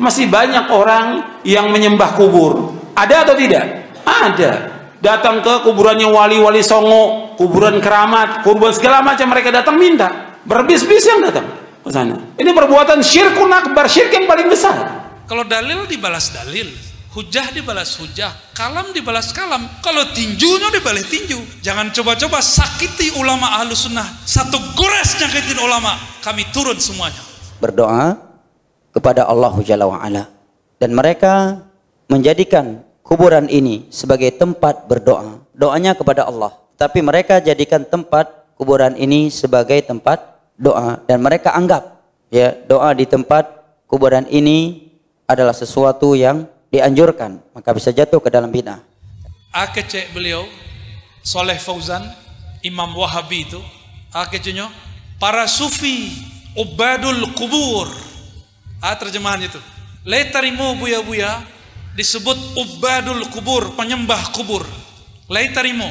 Masih banyak orang yang menyembah kubur. Ada atau tidak? Ada. Datang ke kuburannya wali-wali songo, kuburan keramat, kuburan segala macam, mereka datang minta. Berbis-bis yang datang ke sana. Ini perbuatan syirkun akbar, syirik yang paling besar. Kalau dalil dibalas dalil, hujah dibalas hujah, kalam dibalas kalam. Kalau tinjunya dibalas tinju. Jangan coba-coba sakiti ulama ahlus sunnah. Satu gores nyakitin ulama, kami turun semuanya. Berdoa kepada Allah Jalla wa'ala, dan mereka menjadikan kuburan ini sebagai tempat berdoa, doanya kepada Allah, tapi mereka jadikan tempat kuburan ini sebagai tempat doa, dan mereka anggap ya doa di tempat kuburan ini adalah sesuatu yang dianjurkan, maka bisa jatuh ke dalam bid'ah. Akece beliau Soleh Fauzan, Imam Wahabi itu, akecenya para sufi ubadul kubur. Terjemahannya itu, Leitarimo buya-buya disebut ubadul kubur, penyembah kubur. Leitarimo,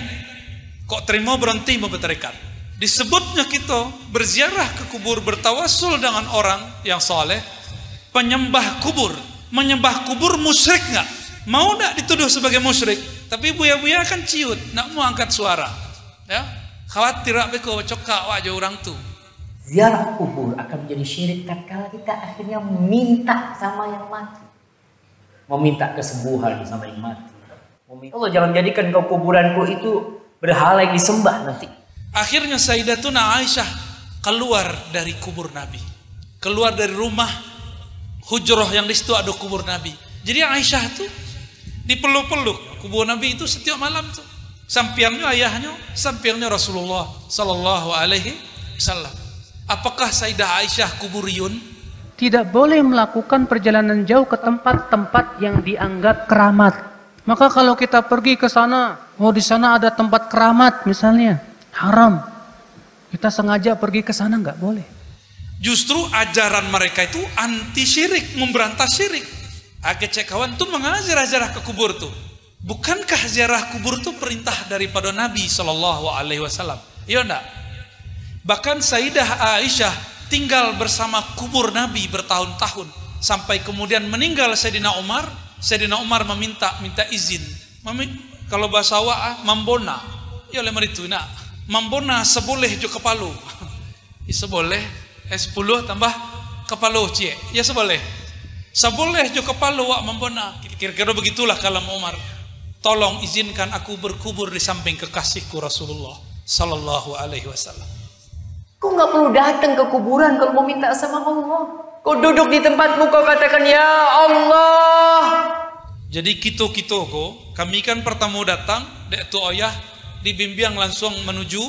kok terima berhenti membeterikan. Disebutnya kita berziarah ke kubur, bertawasul dengan orang yang soleh, penyembah kubur. Menyembah kubur musyrik nggak? Mau nggak dituduh sebagai musyrik? Tapi buya-buya kan ciut, nggak mau angkat suara. Ya, khawatir apa kau cokak wajah orang tuh. Ziarah kubur akan menjadi syirik tatkala kita akhirnya minta sama yang mati. Meminta kesembuhan sama yang mati. Allah jangan jadikan kau kuburanku itu berhala yang disembah nanti. Akhirnya Sayyidatuna Aisyah keluar dari kubur Nabi. Keluar dari rumah hujrah yang di situ ada kubur Nabi. Jadi Aisyah tuh dipeluk-peluk kubur Nabi itu setiap malam tuh. Sampingnya ayahnya, sampingnya Rasulullah sallallahu alaihi wasallam. Apakah Sayyidah Aisyah kuburiyun? Tidak boleh melakukan perjalanan jauh ke tempat-tempat yang dianggap keramat. Maka kalau kita pergi ke sana, oh di sana ada tempat keramat misalnya, haram. Kita sengaja pergi ke sana nggak boleh. Justru ajaran mereka itu anti syirik, memberantas syirik. Akece kawan tuh mengajar ke kubur tuh. Bukankah ziarah kubur tuh perintah daripada Nabi Shallallahu Alaihi Wasallam? Iya enggak? Bahkan Sayyidah Aisyah tinggal bersama kubur Nabi bertahun-tahun sampai kemudian meninggal Sayyidina Umar. Sayyidina Umar meminta izin. Kalau bahasa Jawa mambona. Ya oleh meritu nak. Mambona seboleh jo kepalu. Seboleh 10 tambah kepalu cie. Ya seboleh. Seboleh jo kepalu wak mambona. Kira-kira begitulah kalam Umar. Tolong izinkan aku berkubur di samping kekasihku Rasulullah sallallahu alaihi wasallam. Kau nggak perlu datang ke kuburan kalau mau minta sama Allah. Kau duduk di tempatmu, kau katakan ya Allah. Jadi kita kami kan pertama datang, dek tu ayah dibimbing langsung menuju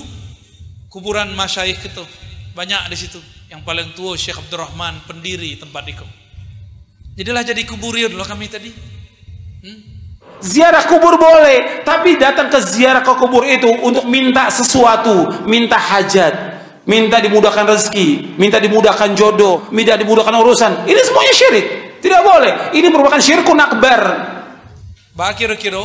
kuburan masyayikh itu. Banyak di situ. Yang paling tua Syekh Abdurrahman pendiri tempat itu. Jadilah jadi kuburir loh kami tadi. Ziarah kubur boleh, tapi datang ke ziarah ke kubur itu untuk minta sesuatu, minta hajat. Minta dimudahkan rezeki, minta dimudahkan jodoh, minta dimudahkan urusan. Ini semuanya syirik. Tidak boleh. Ini merupakan syirkun akbar. Kira-kira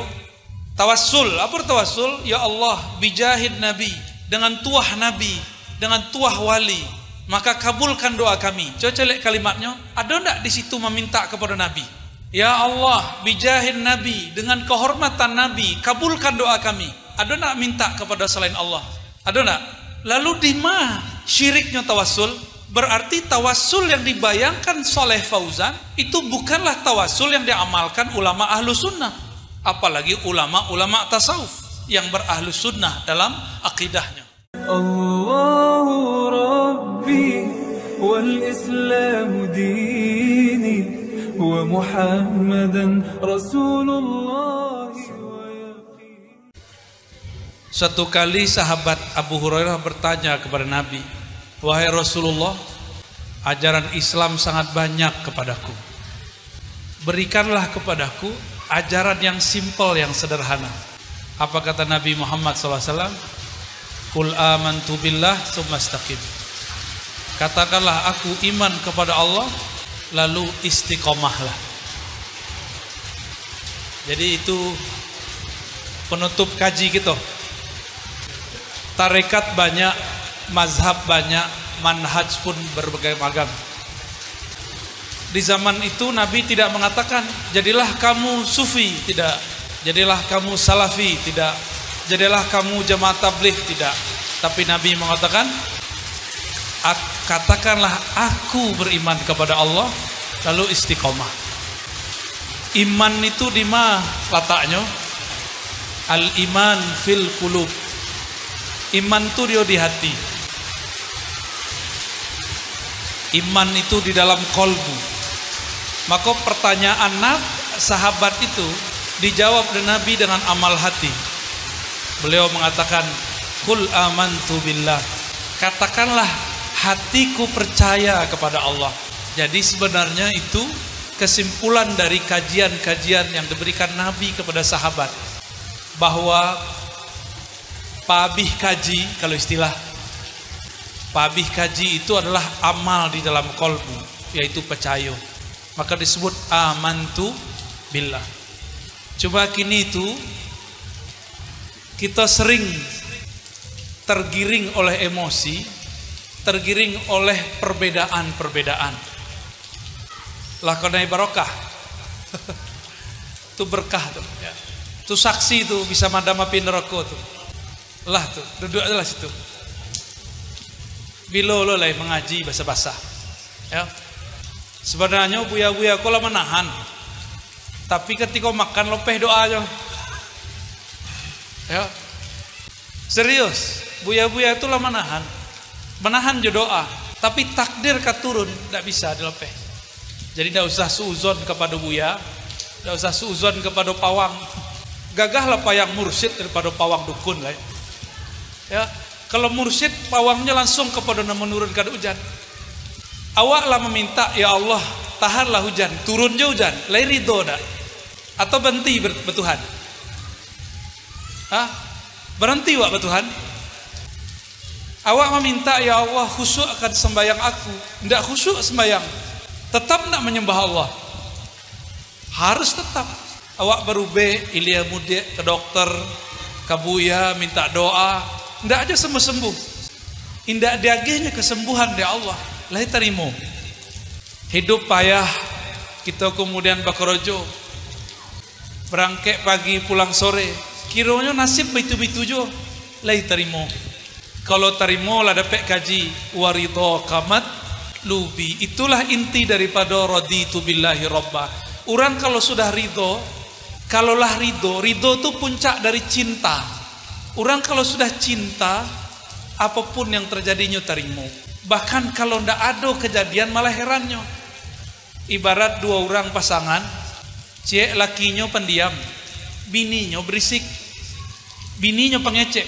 tawassul. Apa tawassul? Ya Allah, bijahid Nabi, dengan tuah Nabi, dengan tuah wali, maka kabulkan doa kami. Coba lihat kalimatnya. Ada enggak di situ meminta kepada Nabi? Ya Allah, bijahid Nabi, dengan kehormatan Nabi, kabulkan doa kami. Ada enggak minta kepada selain Allah? Ada enggak? Lalu di mana syiriknya tawassul? Berarti tawassul yang dibayangkan Soleh Fauzan itu bukanlah tawassul yang diamalkan ulama ahlu sunnah, apalagi ulama tasawuf yang berahlu sunnah dalam akidahnya. Allahu Rabbi wal Islam dini wa Muhammadan Rasulullah. Suatu kali sahabat Abu Hurairah bertanya kepada Nabi, wahai Rasulullah, ajaran Islam sangat banyak kepadaku. Berikanlah kepadaku ajaran yang simpel, yang sederhana. Apa kata Nabi Muhammad SAW? Qul amantu billah tsumma istaqim. Katakanlah aku iman kepada Allah, lalu istiqomahlah. Jadi itu penutup kaji kita. Tarekat banyak, mazhab banyak, manhaj pun berbagai macam. Di zaman itu Nabi tidak mengatakan jadilah kamu sufi, tidak. Jadilah kamu salafi, tidak. Jadilah kamu jamaah tabligh, tidak. Tapi Nabi mengatakan, katakanlah aku beriman kepada Allah, lalu istiqomah. Iman itu di mana letaknya? Al iman fil qulub. Iman itu dia di hati. Iman itu di dalam kolbu. Maka pertanyaan sahabat itu dijawab oleh Nabi dengan amal hati. Beliau mengatakan, Qul amantu billah. Katakanlah hatiku percaya kepada Allah. Jadi sebenarnya itu kesimpulan dari kajian-kajian yang diberikan Nabi kepada sahabat, bahwa pabih kaji, kalau istilah pabih kaji itu adalah amal di dalam kolbu, yaitu percaya. Maka disebut amantu billah. Coba kini itu kita sering tergiring oleh emosi, tergiring oleh perbedaan-perbedaan. Lakonai barokah. Itu berkah tuh. Ya. Itu saksi tuh bisa madam api neraka tuh. Lah tuh, duduk aja lah situ. Bilo lo lah mengaji basah-basah. Ya. Sebenarnya buya-buya kau lah menahan. Tapi ketika makan lopeh doa aja. Ya. Serius, buya-buya itu lah menahan. Menahan jo doa, tapi takdir katurun tidak bisa dilopeh. Jadi tidak usah suuzon kepada buya, tidak usah suuzon kepada pawang. Gagahlah payang mursyid daripada pawang dukun lah. Ya, kalau mursyid pawangnya langsung kepada menurunkan hujan. Awaklah meminta, ya Allah, tahanlah hujan, turun je hujan, lai ridho dak? Atau berhenti bertuhan? Hah? Berhenti wak bertuhan? Awak meminta, ya Allah, khusyuk akan sembahyang aku. Tidak khusyuk sembahyang, tetap nak menyembah Allah. Harus tetap. Awak berubah, ilia mudik ke dokter, ke buya, minta doa. Tidak aja sembuh-sembuh. Indah diagihnya kesembuhan dari Allah. Lah terima. Hidup payah, kita kemudian bakrojo. Berangkat pagi pulang sore. Kiranya nasib begitu-begitu jo. Lah terima. Kalau terima lah dapat kaji waridho kamat lubi. Itulah inti daripada raditu billahi robba. Orang kalau sudah ridho, kalaulah ridho itu puncak dari cinta. Orang kalau sudah cinta, apapun yang terjadinya terima. Bahkan kalau ndak ada kejadian malah herannya. Ibarat dua orang pasangan, cek lakinya pendiam, bininya berisik, bininya pengecek.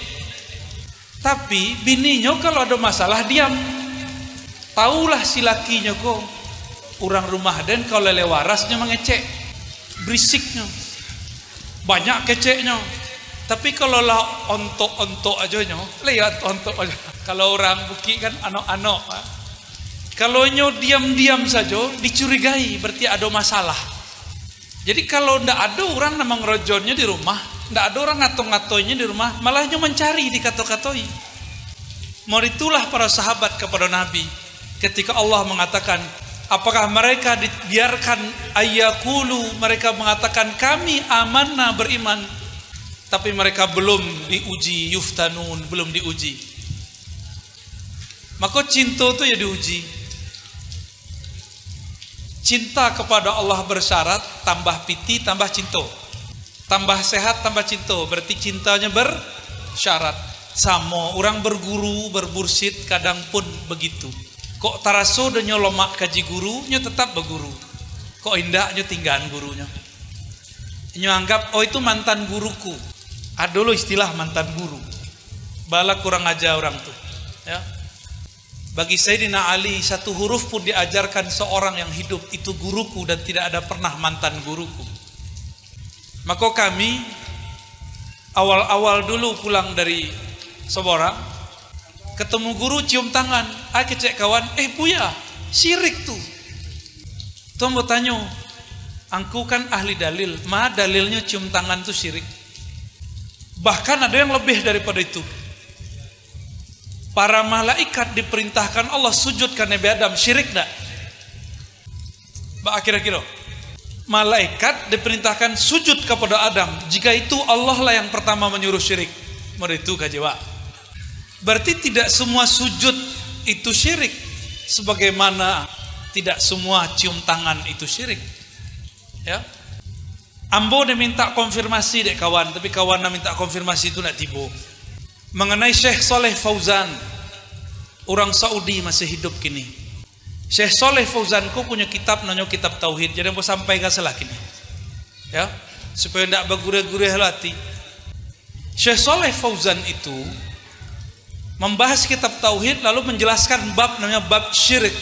Tapi bininya kalau ada masalah diam. Taulah si lakinya kok orang rumah dan kalau lewarasnya mengecek, berisiknya, banyak keceknya. Tapi kalau lah ontok-ontok aja nyo, lihat ontok aja. Kalau orang buki kan anok-anok. Kalau nyo diam-diam saja dicurigai, berarti ada masalah. Jadi kalau ndak ada orang namang rojonnya di rumah, ndak ada orang ngato-ngatoinya di rumah, malah nyo mencari dikato-katoi. Mau itulah para sahabat kepada Nabi. Ketika Allah mengatakan, apakah mereka dibiarkan ayyakulu, mereka mengatakan kami amanna beriman, tapi mereka belum diuji, yuftanun, belum diuji. Maka cinta itu ya diuji. Cinta kepada Allah bersyarat tambah piti, tambah cinta. Tambah sehat, tambah cinta. Berarti cintanya bersyarat. Sama orang berguru, berbursid kadang pun begitu. Kok taraso dan nyolomak kaji gurunya tetap berguru. Kok indahnya tinggalan gurunya. Nyo anggap, oh itu mantan guruku. Ada lo istilah mantan guru. Bala kurang aja orang tuh. Ya. Bagi Sayyidina Ali, satu huruf pun diajarkan seorang yang hidup itu guruku dan tidak ada pernah mantan guruku. Maka kami awal-awal dulu pulang dari Seborang, ketemu guru cium tangan, kecek kawan, buya, syirik tuh. Tuh mau tanya, angku kan ahli dalil, dalilnya cium tangan tuh syirik. Bahkan ada yang lebih daripada itu. Para malaikat diperintahkan Allah sujud ke Nabi Adam, syirik enggak? Kira-kira malaikat diperintahkan sujud kepada Adam. Jika itu Allah lah yang pertama menyuruh syirik. Meritu kajewa. Berarti tidak semua sujud itu syirik. Sebagaimana tidak semua cium tangan itu syirik. Ya. Ambo dia minta konfirmasi dek kawan, tapi kawan minta konfirmasi itu nak tiba. Mengenai Syekh Saleh Fauzan, orang Saudi masih hidup kini. Syekh Saleh Fauzan ku punya kitab namanya kitab tauhid. Jadi mau sampai ke salah kini. Ya, supaya tidak bergurih-gurih hati. Syekh Saleh Fauzan itu membahas kitab tauhid lalu menjelaskan bab namanya bab syirik.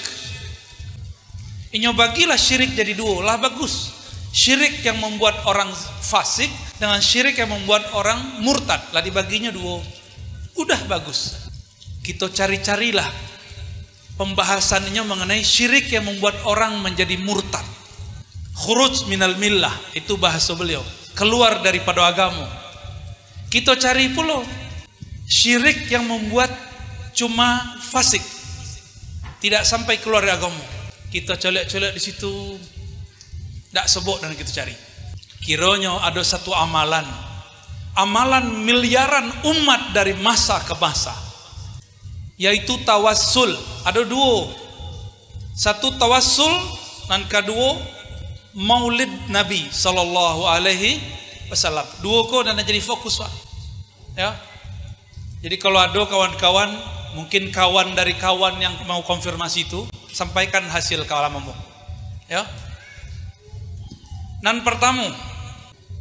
Inyo bagilah syirik jadi dua, lah bagus. Syirik yang membuat orang fasik dengan syirik yang membuat orang murtad, lah dibaginya dua. Udah bagus. Kita cari-carilah pembahasannya mengenai syirik yang membuat orang menjadi murtad. Khuruj minal millah, itu bahasa beliau, keluar daripada agama. Kita cari pula syirik yang membuat cuma fasik, tidak sampai keluar dari agama. Kita colek-colek di situ, tidak sebut dan kita cari. Kiranya ada satu amalan miliaran umat dari masa ke masa, yaitu tawassul. Ada dua, satu tawassul dan kedua maulid Nabi sallallahu alaihi wasallam. Dua ko dan jadi fokus Pak. Ya. Jadi kalau ada kawan-kawan, mungkin kawan dari kawan yang mau konfirmasi itu, sampaikan hasil kalamanmu. Ya. Dan pertama,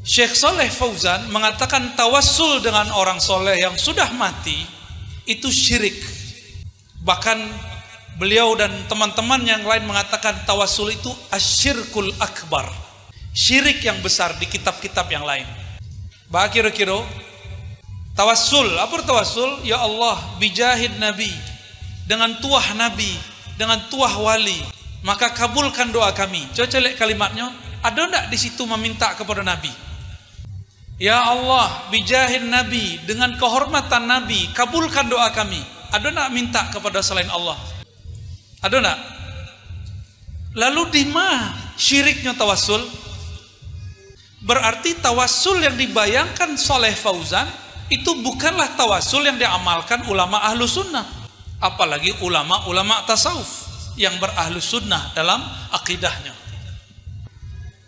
Syekh Saleh Fauzan mengatakan tawassul dengan orang soleh yang sudah mati itu syirik. Bahkan beliau dan teman-teman yang lain mengatakan tawassul itu asyirkul akbar, syirik yang besar di kitab-kitab yang lain. Bah kira-kira tawassul, apa tawassul? Ya Allah, bijahid Nabi, dengan tuah Nabi, dengan tuah wali, maka kabulkan doa kami. Coba lihat kalimatnya. Ada enggak di situ meminta kepada Nabi? Ya Allah, bijahid Nabi, dengan kehormatan Nabi, kabulkan doa kami. Ada enggak minta kepada selain Allah? Ada enggak? Lalu di mana syiriknya tawassul? Berarti tawassul yang dibayangkan Saleh Fauzan itu bukanlah tawassul yang diamalkan ulama ahlu sunnah, apalagi ulama-ulama tasawuf yang berahlu sunnah dalam akidahnya.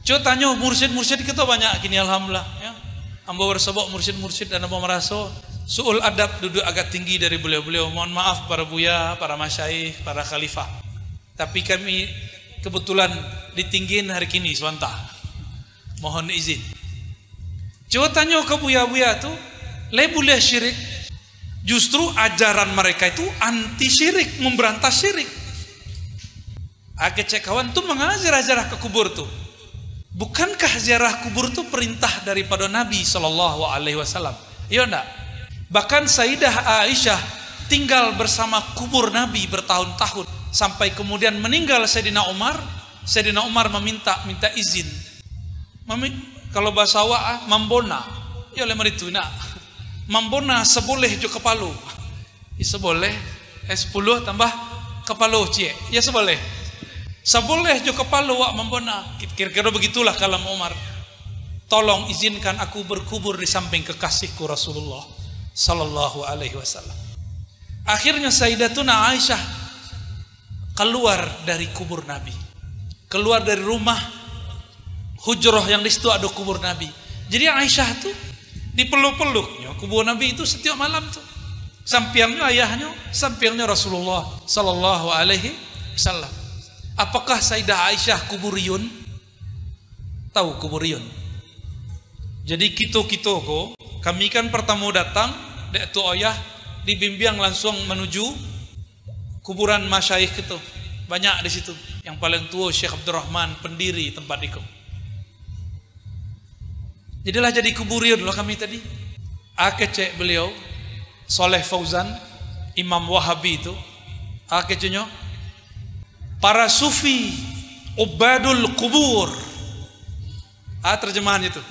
Coba tanya mursyid-mursyid kita banyak gini alhamdulillah ya. Ambo bersebut mursyid-mursyid dan ambo merasa suul adab duduk agak tinggi dari beliau-beliau. Mohon maaf para buya, para masyaikh, para khalifah. Tapi kami kebetulan ditinggiin hari kini sebentar. Mohon izin. Coba tanya ke buya-buya tuh, le boleh syirik. Justru ajaran mereka itu anti syirik, memberantas syirik. Agak cek kawan tuh mengajar ajarah ke kubur tuh. Bukankah ziarah kubur itu perintah daripada Nabi Sallallahu Alaihi Wasallam? Iya enggak? Bahkan Sayyidah Aisyah tinggal bersama kubur Nabi bertahun-tahun sampai kemudian meninggal Sayyidina Umar. Sayyidina Umar minta izin. Kalau bahasa awak mambona, ya lemar itu nak. Mambona seboleh jo kepala. Ya seboleh. 10 tambah kepala cie. Ya seboleh. Seboleh jo kepala wak membona. Kira-kira begitulah kalam Umar. Tolong izinkan aku berkubur di samping kekasihku Rasulullah Sallallahu Alaihi Wasallam. Akhirnya Sayyidatuna Aisyah keluar dari kubur Nabi, keluar dari rumah hujrah yang di situ ada kubur Nabi. Jadi Aisyah tuh dipeluk-peluknya kubur Nabi itu setiap malam tuh. Sampingnya ayahnya, sampingnya Rasulullah Sallallahu Alaihi Wasallam. Apakah Sayyidah Aisyah kuburiyun? Tahu kuburiyun? Jadi kita kok, kami kan pertama datang, dek tu ayah dibimbing langsung menuju kuburan masyayikh itu. Banyak di situ. Yang paling tua Syekh Abdurrahman, pendiri tempat itu. Jadilah jadi kuburiyun loh kami tadi. Akecek beliau, Saleh Fauzan, Imam Wahabi itu, akeceknya para sufi ubadul kubur. Terjemahan itu.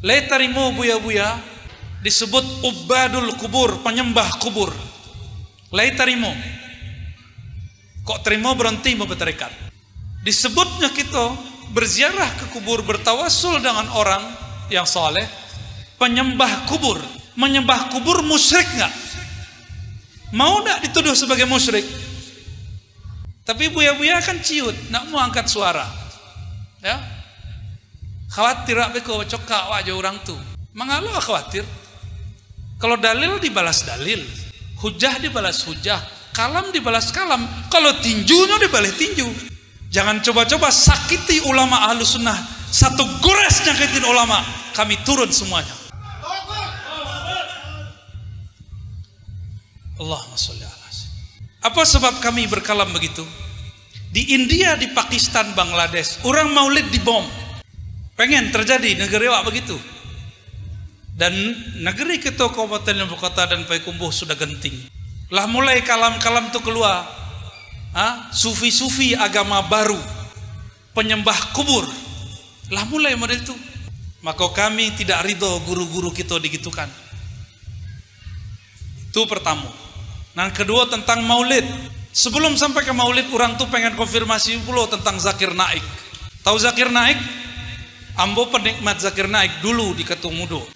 Letarimo buya-buya disebut ubadul kubur, penyembah kubur. Letarimo. Kok terima berhenti mau berterikat. Disebutnya kita berziarah ke kubur, bertawasul dengan orang yang soleh, penyembah kubur. Menyembah kubur musyrik nggak? Mau nggak dituduh sebagai musyrik? Tapi buya-buya kan ciut, nak mau angkat suara, ya? Khawatir apa kau cokak wajah orang tuh? Mengalah khawatir. Kalau dalil dibalas dalil, hujah dibalas hujah, kalam dibalas kalam. Kalau tinjunya dibalas tinju. Jangan coba-coba sakiti ulama Ahlus Sunnah. Satu gores nyakitin ulama, kami turun semuanya. Allahumma sholli ala sayyidina. Apa sebab kami berkalam begitu? Di India, di Pakistan, Bangladesh, orang maulid dibom. Pengen terjadi negeri wak begitu. Dan negeri kita Kabupaten Ibu Kota dan Payakumbuh sudah genting. Lah mulai kalam-kalam itu keluar. Sufi-sufi agama baru, penyembah kubur. Lah mulai model itu. Maka kami tidak ridho guru-guru kita digitukan. Itu pertama. Nah, kedua tentang maulid. Sebelum sampai ke maulid, orang tuh pengen konfirmasi pula tentang Zakir Naik. Tahu Zakir Naik? Ambo penikmat Zakir Naik dulu di Ketumudo.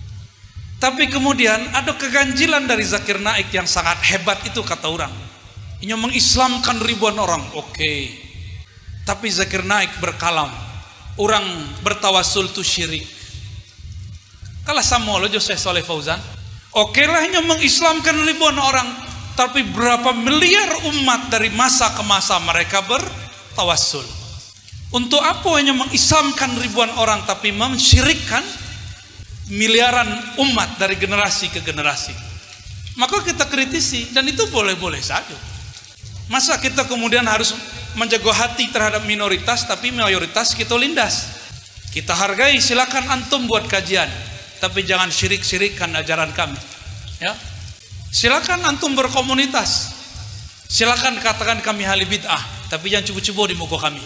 Tapi kemudian ada keganjilan dari Zakir Naik yang sangat hebat itu kata orang. Ini mengislamkan ribuan orang. Oke. Tapi Zakir Naik berkalam. Orang bertawasul itu syirik. Kalah sama lo Syekh Saleh Fauzan. Oke lah ini mengislamkan ribuan orang. Tapi berapa miliar umat dari masa ke masa mereka bertawasul. Untuk apa hanya mengislamkan ribuan orang tapi mensyirikkan miliaran umat dari generasi ke generasi? Maka kita kritisi dan itu boleh-boleh saja. Masa kita kemudian harus menjaga hati terhadap minoritas tapi mayoritas kita lindas? Kita hargai, silakan antum buat kajian, tapi jangan syirik-syirikkan ajaran kami. Ya. Silakan antum berkomunitas. Silakan katakan kami ahli bid'ah, tapi jangan cubu-cubu di muka kami.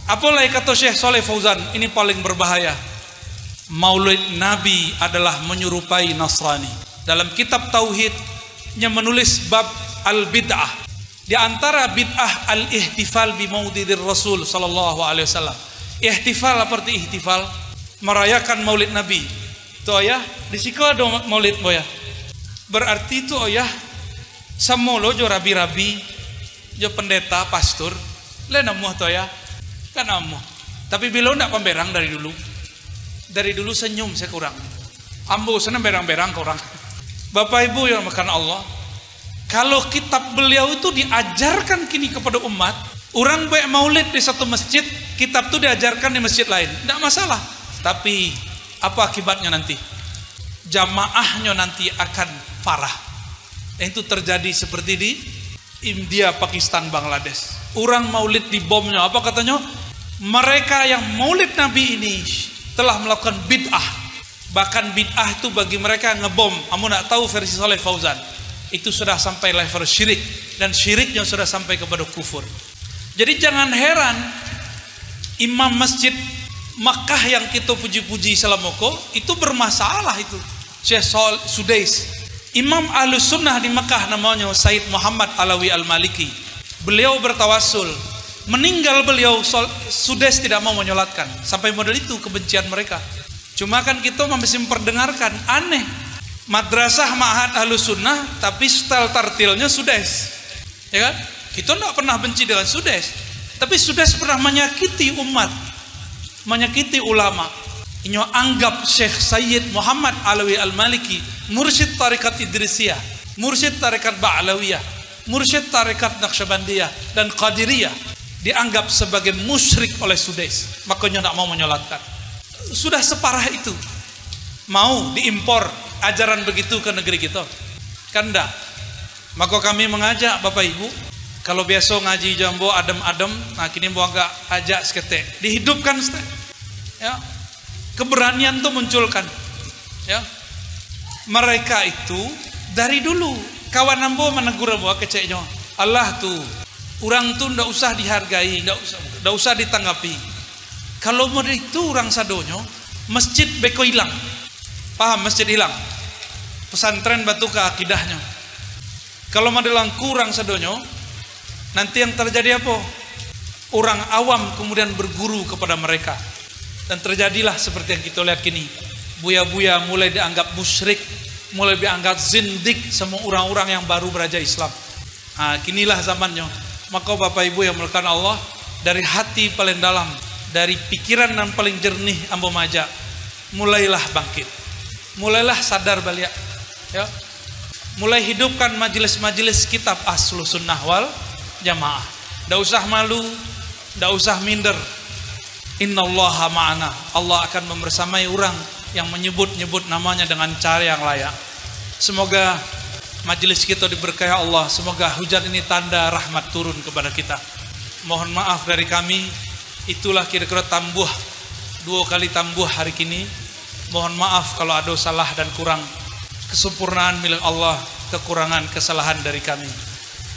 Apalagi kata Syekh Saleh Fauzan, ini paling berbahaya. Maulid Nabi adalah menyerupai Nasrani. Dalam kitab Tauhidnya menulis bab al-bid'ah. Di antara bid'ah al-ihtifal bi maulidir Rasul sallallahu alaihi wasallam. Ihtifal seperti ihtifal, merayakan Maulid Nabi. Itu ayah, di situ ada Maulid boya. Berarti itu ayah samolo jo rabi-rabi, jo pendeta, pastor, lena muh to ya. Kan amuh. Tapi bila ndak pemberang dari dulu. Dari dulu senyum saya kurang. Ambo sana berang-berang kurang. Bapak Ibu yang makan Allah, kalau kitab beliau itu diajarkan kini kepada umat, orang baik maulid di satu masjid, kitab itu diajarkan di masjid lain, tidak masalah. Tapi apa akibatnya nanti? Jamaahnya nanti akan parah. Itu terjadi seperti di India, Pakistan, Bangladesh. Orang maulid di bomnya, apa katanya? Mereka yang maulid Nabi ini telah melakukan bid'ah. Bahkan bid'ah itu bagi mereka yang ngebom. Kamu nak tahu versi Saleh Fauzan, itu sudah sampai level syirik, dan syiriknya sudah sampai kepada kufur. Jadi jangan heran imam masjid Makkah yang kita puji-puji selamoko itu bermasalah itu. Syekh Sudais, imam Ahlus Sunnah di Makkah namanya Said Muhammad Alawi Al-Maliki. Beliau bertawasul, meninggal beliau Sudais tidak mau menyolatkan. Sampai model itu kebencian mereka. Cuma kan kita masih memperdengarkan, aneh. Madrasah Ma'had Ahlus Sunnah tapi style tartilnya Sudais, ya kan? Kita tidak pernah benci dengan Sudais, tapi Sudais pernah menyakiti umat, menyakiti ulama. Ini anggap Syekh Sayyid Muhammad Alawi Al-Maliki mursyid tarekat Idrisiyah, mursyid tarekat Ba'alawiyah, mursyid tarekat Naqsyabandiyah dan Qadiriyah, dianggap sebagai musyrik oleh Sudais, makanya tidak mau menyolatkan. Sudah separah itu, mau diimpor ajaran begitu ke negeri kita? Kan enggak. Maka kami mengajak Bapak Ibu, kalau biasa ngaji jambo adem-adem, nah kini mau agak ajak seketek, dihidupkan ya. Keberanian tuh munculkan ya. Mereka itu dari dulu kawan ambo menegur bahwa keceknya Allah tuh, orang tuh ndak usah dihargai, ndak usah ditanggapi. Kalau model itu orang sadonyo, masjid beko hilang. Paham, masjid hilang, pesantren batu ke akidahnya. Kalau modelang kurang sadonyo, nanti yang terjadi apa? orang awam kemudian berguru kepada mereka. Dan terjadilah seperti yang kita lihat kini. Buya-buya mulai dianggap musyrik, mulai dianggap zindik, semua orang-orang yang baru belajar Islam. Nah, kinilah zamannya. Maka Bapak Ibu yang melakukan Allah, dari hati paling dalam, dari pikiran yang paling jernih ambo maja, mulailah bangkit, mulailah sadar balik, ya. Mulai hidupkan majelis-majelis kitab Ahlus Sunnah wal Jamaah. Tidak usah malu, tidak usah minder. Innallaha ma'ana. Allah akan membersamai orang yang menyebut-nyebut namanya dengan cara yang layak. Semoga majelis kita diberkahi Allah. Semoga hujan ini tanda rahmat turun kepada kita. Mohon maaf dari kami. Itulah kira-kira tambuh, 2 kali tambuh hari ini. Mohon maaf kalau ada salah dan kurang. Kesempurnaan milik Allah, kekurangan kesalahan dari kami.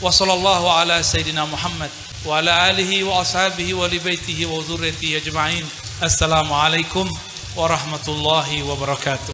Wa sallallahu ala sayyidina Muhammad wa ala alihi wa ashabihi wa li baitihi wa dzurriyyatihi ajma'in. Assalamualaikum warahmatullahi wabarakatuh.